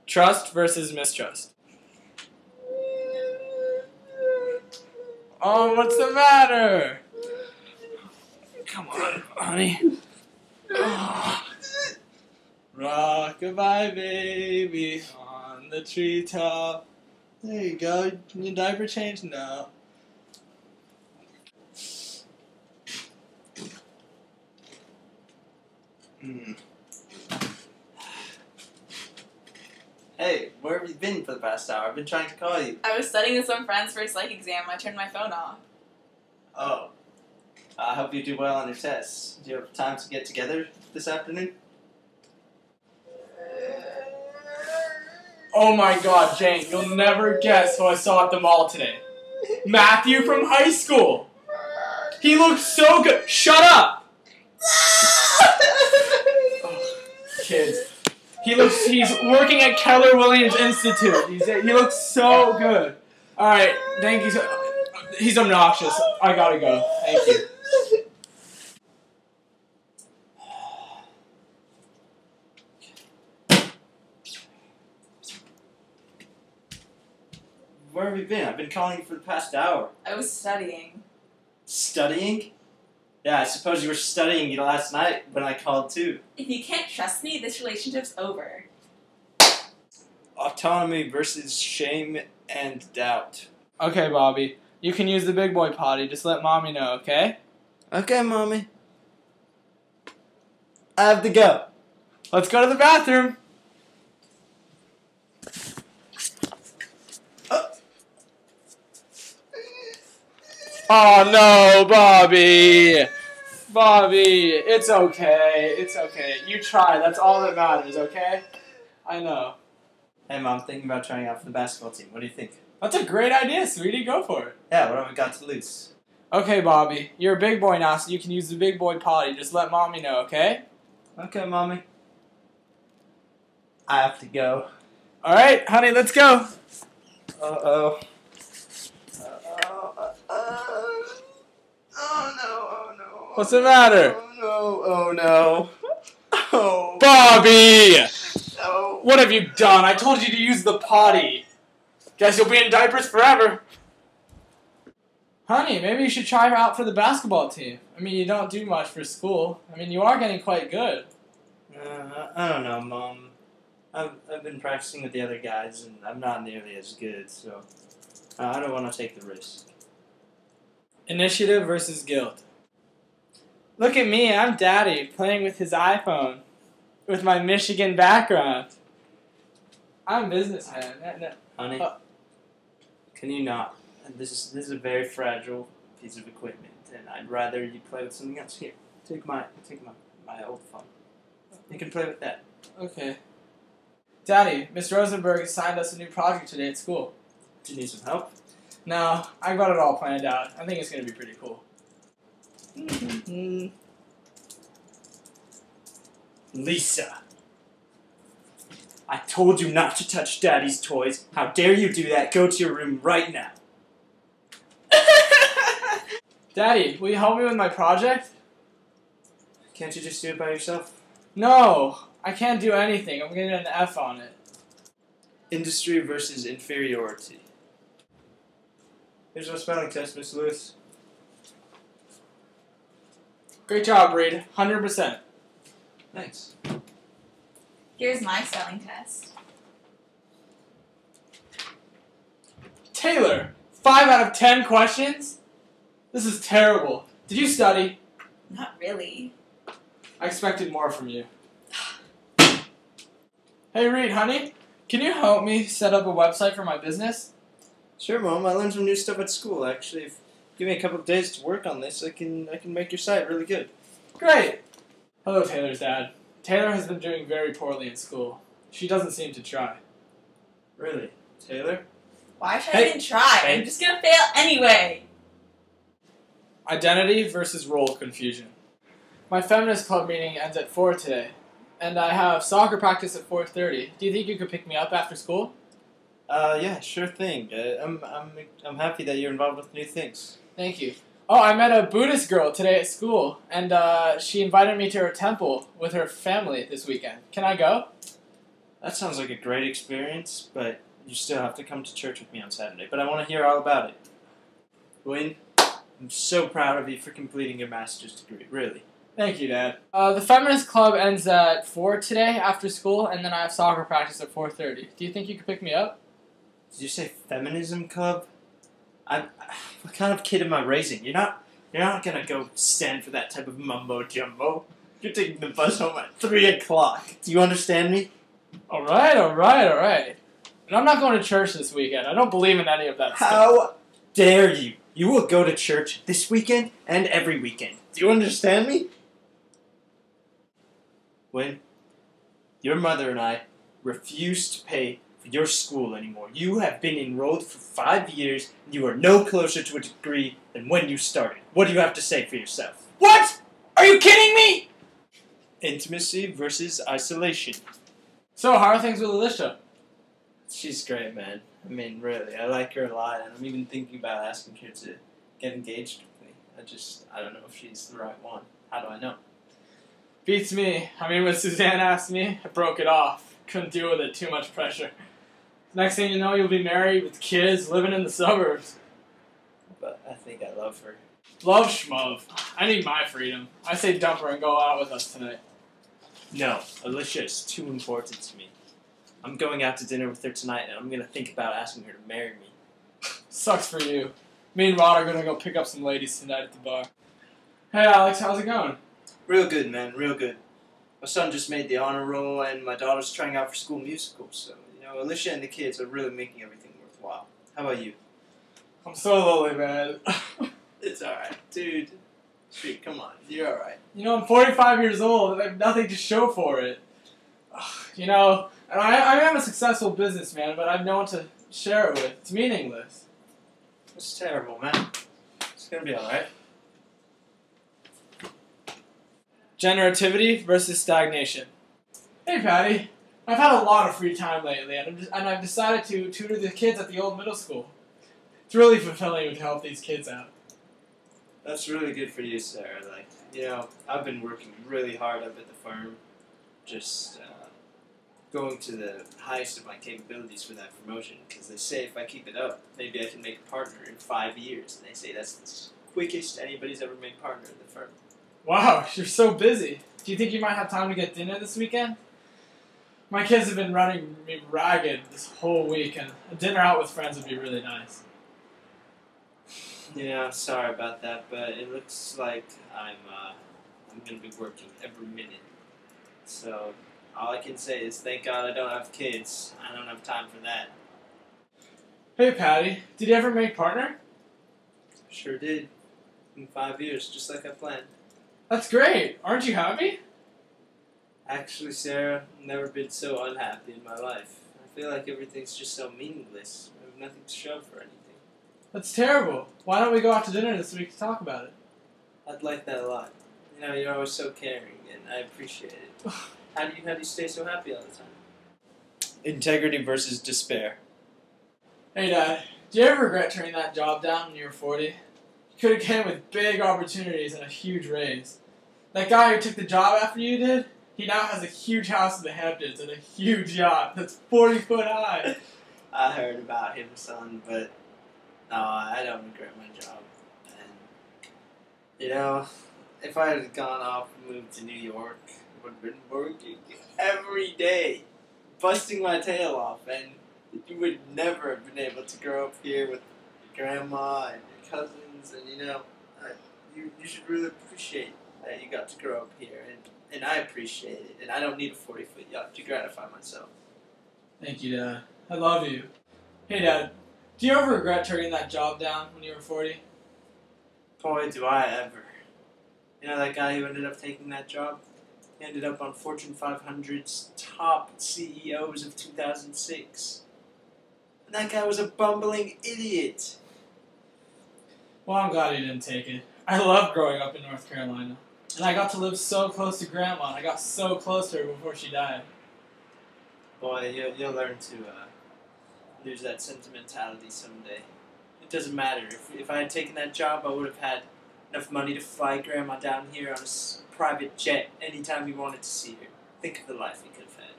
Trust versus mistrust. Oh, what's the matter? Come on, honey. Oh. Rock-a-bye, baby, on the treetop. There you go. Your diaper changed now. Hey, where have you been for the past hour? I've been trying to call you. I was studying with some friends for a psych exam. I turned my phone off. Oh. I hope you do well on your tests. Do you have time to get together this afternoon? Oh my god, Jane, you'll never guess who I saw at the mall today. Matthew from high school. He looks so good. Shut up! Oh, kids. He's working at Keller Williams Institute. He looks so good. Alright, thank you. He's obnoxious. I gotta go. Thank you. Where have you been? I've been calling you for the past hour. I was studying. Studying? Yeah, I suppose you were studying last night when I called too. If you can't trust me, this relationship's over. Autonomy versus shame and doubt. Okay, Bobby. You can use the big boy potty. Just let Mommy know, okay? Okay, Mommy. I have to go. Let's go to the bathroom. Oh no, Bobby! Bobby, it's okay. It's okay. You try. That's all that matters, okay? I know. Hey, Mom, thinking about trying out for the basketball team. What do you think? That's a great idea, sweetie. Go for it. Yeah, what have I got to lose? Okay, Bobby. You're a big boy now, so you can use the big boy potty. Just let Mommy know, okay? Okay, Mommy. I have to go. Alright, honey, let's go. Uh-oh. Oh no, oh no. What's the matter? Oh no, oh no. Oh. Bobby! No. What have you done? I told you to use the potty. Guess you'll be in diapers forever. Honey, maybe you should try out for the basketball team. I mean, you don't do much for school. I mean, you are getting quite good. I don't know, Mom. I've been practicing with the other guys, and I'm not nearly as good, so I don't want to take the risk. Initiative versus guilt. Look at me, I'm Daddy, playing with his iPhone. With my Michigan background. I'm a businessman. Honey, can you not? This is a very fragile piece of equipment, and I'd rather you play with something else. Here, take my old phone. You can play with that. Okay. Daddy, Miss Rosenberg assigned us a new project today at school. Do you need some help? No, I got it all planned out. I think it's going to be pretty cool. Lisa, I told you not to touch Daddy's toys. How dare you do that? Go to your room right now. Daddy, will you help me with my project? Can't you just do it by yourself? No, I can't do anything. I'm getting an F on it. Industry versus inferiority. Here's our spelling test, Miss Lewis. Great job, Reed. 100%. Thanks. Here's my spelling test. Taylor, 5 out of 10 questions? This is terrible. Did you study? Not really. I expected more from you. Hey, Reed, honey, can you help me set up a website for my business? Sure, Mom. I learned some new stuff at school. Actually, if you give me a couple of days to work on this, I can make your site really good. Great. Hello, Taylor's dad. Taylor has been doing very poorly in school. She doesn't seem to try. Really, Taylor? Why should I even try? Hey. I'm just gonna fail anyway. Identity versus role confusion. My feminist club meeting ends at 4 today, and I have soccer practice at 4:30. Do you think you could pick me up after school? Yeah, sure thing. I'm happy that you're involved with new things. Thank you. Oh, I met a Buddhist girl today at school, and she invited me to her temple with her family this weekend. Can I go? That sounds like a great experience, but you still have to come to church with me on Saturday. But I want to hear all about it. Wayne, I'm so proud of you for completing your master's degree, really. Thank you, Dad. The feminist club ends at 4 today after school, and then I have soccer practice at 4:30. Do you think you could pick me up? Did you say feminism club? What kind of kid am I raising? You're not gonna go stand for that type of mumbo jumbo. You're taking the bus home at 3 o'clock. Do you understand me? Alright. And I'm not going to church this weekend. I don't believe in any of that stuff. How dare you? You will go to church this weekend and every weekend. Do you understand me? When your mother and I refuse to pay for your school anymore. You have been enrolled for 5 years, and you are no closer to a degree than when you started. What do you have to say for yourself? What? Are you kidding me? Intimacy versus isolation. So, how are things with Alicia? She's great, man. I mean, really, I like her a lot, and I'm even thinking about asking her to get engaged with me. I don't know if she's the right one. How do I know? Beats me. I mean, when Suzanne asked me, I broke it off. Couldn't deal with it, too much pressure. Next thing you know, you'll be married with kids, living in the suburbs. But I think I love her. Love schmove. I need my freedom. I say dump her and go out with us tonight. No, Alicia is too important to me. I'm going out to dinner with her tonight, and I'm going to think about asking her to marry me. Sucks for you. Me and Rod are going to go pick up some ladies tonight at the bar. Hey, Alex, how's it going? Real good, man, real good. My son just made the honor roll, and my daughter's trying out for school musicals, so, Alicia and the kids are really making everything worthwhile. How about you? I'm so lonely, man. It's alright. Dude, come on, you're alright. I'm 45 years old, and I have nothing to show for it. And I am a successful businessman, but I have no one to share it with. It's meaningless. It's terrible, man. It's gonna be alright. Generativity versus stagnation. Hey, Patty. I've had a lot of free time lately, and I've decided to tutor the kids at the old middle school. It's really fulfilling to help these kids out. That's really good for you, Sarah. I've been working really hard up at the farm, just going to the highest of my capabilities for that promotion, because they say if I keep it up, maybe I can make a partner in 5 years, and they say that's the quickest anybody's ever made partner in the firm. Wow, you're so busy. Do you think you might have time to get dinner this weekend? My kids have been running me ragged this whole week, and a dinner out with friends would be really nice. Yeah, sorry about that, but it looks like I'm gonna be working every minute. So all I can say is thank God I don't have kids. I don't have time for that. Hey, Patty, did you ever make partner? Sure did. In 5 years, just like I planned. That's great. Aren't you happy? Actually, Sarah, I've never been so unhappy in my life. I feel like everything's just so meaningless. I have nothing to show for anything. That's terrible. Why don't we go out to dinner this week to talk about it? I'd like that a lot. You're always so caring, and I appreciate it. How do you stay so happy all the time? Integrity versus despair. Hey, Dad. Do you ever regret turning that job down when you were 40? You could have came with big opportunities and a huge raise. That guy who took the job after you did, he now has a huge house in the Hamptons and a huge yacht that's 40 foot high. I heard about him, son, but no, I don't regret my job. And, if I had gone off and moved to New York, I would have been working every day, busting my tail off, and you would never have been able to grow up here with your grandma and your cousins, and you should really appreciate that you got to grow up here, and I appreciate it, and I don't need a 40-foot yacht to gratify myself. Thank you, Dad. I love you. Hey, Dad, do you ever regret turning that job down when you were 40? Boy, do I ever. That guy who ended up taking that job? He ended up on Fortune 500's top CEOs of 2006. And that guy was a bumbling idiot. Well, I'm glad he didn't take it. I loved growing up in North Carolina. And I got to live so close to Grandma, and I got so close to her before she died. Boy, you'll learn to lose that sentimentality someday. It doesn't matter. If I had taken that job, I would have had enough money to fly Grandma down here on a private jet anytime we wanted to see her. Think of the life we could have had.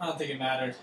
I don't think it matters.